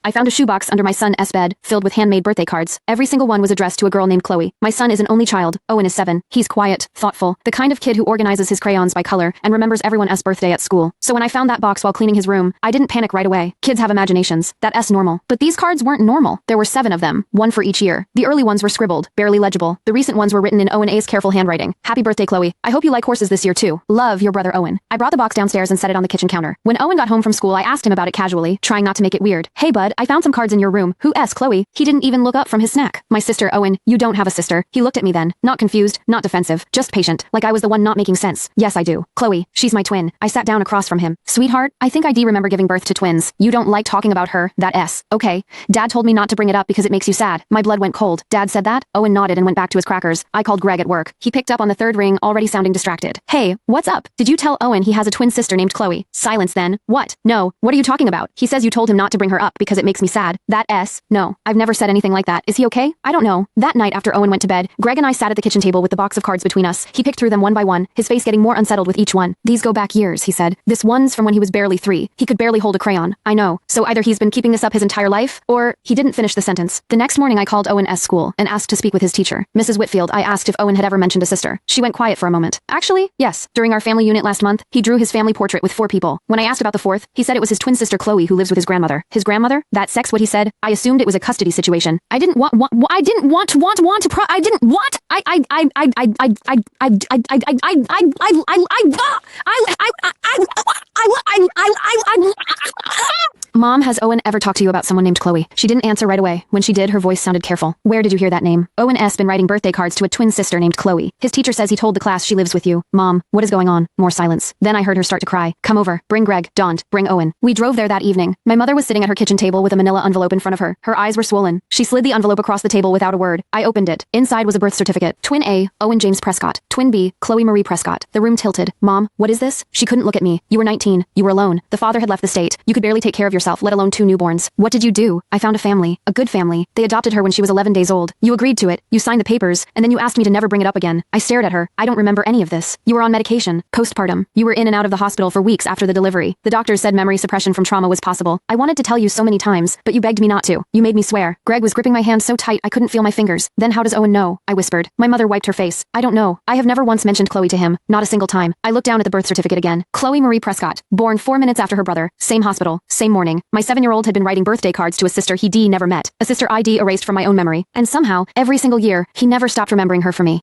I found a shoebox under my son's bed, filled with handmade birthday cards. Every single one was addressed to a girl named Chloe. My son is an only child. Owen is 7. He's quiet, thoughtful, the kind of kid who organizes his crayons by color and remembers everyone's birthday at school. So when I found that box while cleaning his room, I didn't panic right away. Kids have imaginations. That's normal. But these cards weren't normal. There were 7 of them, one for each year. The early ones were scribbled, barely legible. The recent ones were written in Owen A's careful handwriting. Happy birthday, Chloe. I hope you like horses this year too. Love, your brother Owen. I brought the box downstairs and set it on the kitchen counter. When Owen got home from school, I asked him about it casually, trying not to make it weird. Hey bud, I found some cards in your room. Who's Chloe? He didn't even look up from his snack. My sister, Owen. You don't have a sister. He looked at me then, not confused, not defensive, just patient, like I was the one not making sense. Yes, I do. Chloe, she's my twin. I sat down across from him. Sweetheart, I think I do remember giving birth to twins. You don't like talking about her, okay. Dad told me not to bring it up because it makes you sad. My blood went cold. Dad said that? Owen nodded and went back to his crackers. I called Greg at work. He picked up on the 3rd ring, already sounding distracted. Hey, what's up? Did you tell Owen he has a twin sister named Chloe? Silence then. What? No. What are you talking about? He says you told him not to bring her up because it makes me sad. No. I've never said anything like that. Is he okay? I don't know. That night after Owen went to bed, Greg and I sat at the kitchen table with the box of cards between us. He picked through them one by one, his face getting more unsettled with each one. These go back years, he said. This one's from when he was barely 3. He could barely hold a crayon. I know. So either he's been keeping this up his entire life, or he didn't finish the sentence. The next morning I called Owen's school and asked to speak with his teacher. Mrs. Whitfield. I asked if Owen had ever mentioned a sister. She went quiet for a moment. Actually, yes. During our family unit last month, he drew his family portrait with 4 people. When I asked about the 4th, he said it was his twin sister Chloe who lives with his grandmother. His grandmother? That's sex what he said. I assumed it was a custody situation. I didn't want Mom, has Owen ever talked to you about someone named Chloe? She didn't answer right away. When she did, her voice sounded careful. Where did you hear that name? Owen's been writing birthday cards to a twin sister named Chloe. His teacher says he told the class she lives with you. Mom, what is going on? More silence. Then I heard her start to cry. Come over. Bring Greg. Don't. Bring Owen. We drove there that evening. My mother was sitting at her kitchen table with a manila envelope in front of her. Her eyes were swollen. She slid the envelope across the table without a word. I opened it. Inside was a birth certificate. Twin A, Owen James Prescott. Twin B, Chloe Marie Prescott. The room tilted. Mom, what is this? She couldn't look at me. You were 19. You were alone. The father had left the state. You could barely take care of yourself, let alone 2 newborns. What did you do? I found a family. A good family. They adopted her when she was 11 days old. You agreed to it. You signed the papers, and then you asked me to never bring it up again. I stared at her. I don't remember any of this. You were on medication. Postpartum. You were in and out of the hospital for weeks after the delivery. The doctors said memory suppression from trauma was possible. I wanted to tell you so many times, but you begged me not to. You made me swear. Greg was gripping my hand so tight I couldn't feel my fingers. Then how does Owen know? I whispered. My mother wiped her face. I don't know. I have never once mentioned Chloe to him. Not a single time. I looked down at the birth certificate again. Chloe Marie Prescott. Born 4 minutes after her brother. Same hospital. Same morning. My 7-year-old had been writing birthday cards to a sister he never met. A sister ID erased from my own memory. And somehow, every single year, he never stopped remembering her for me.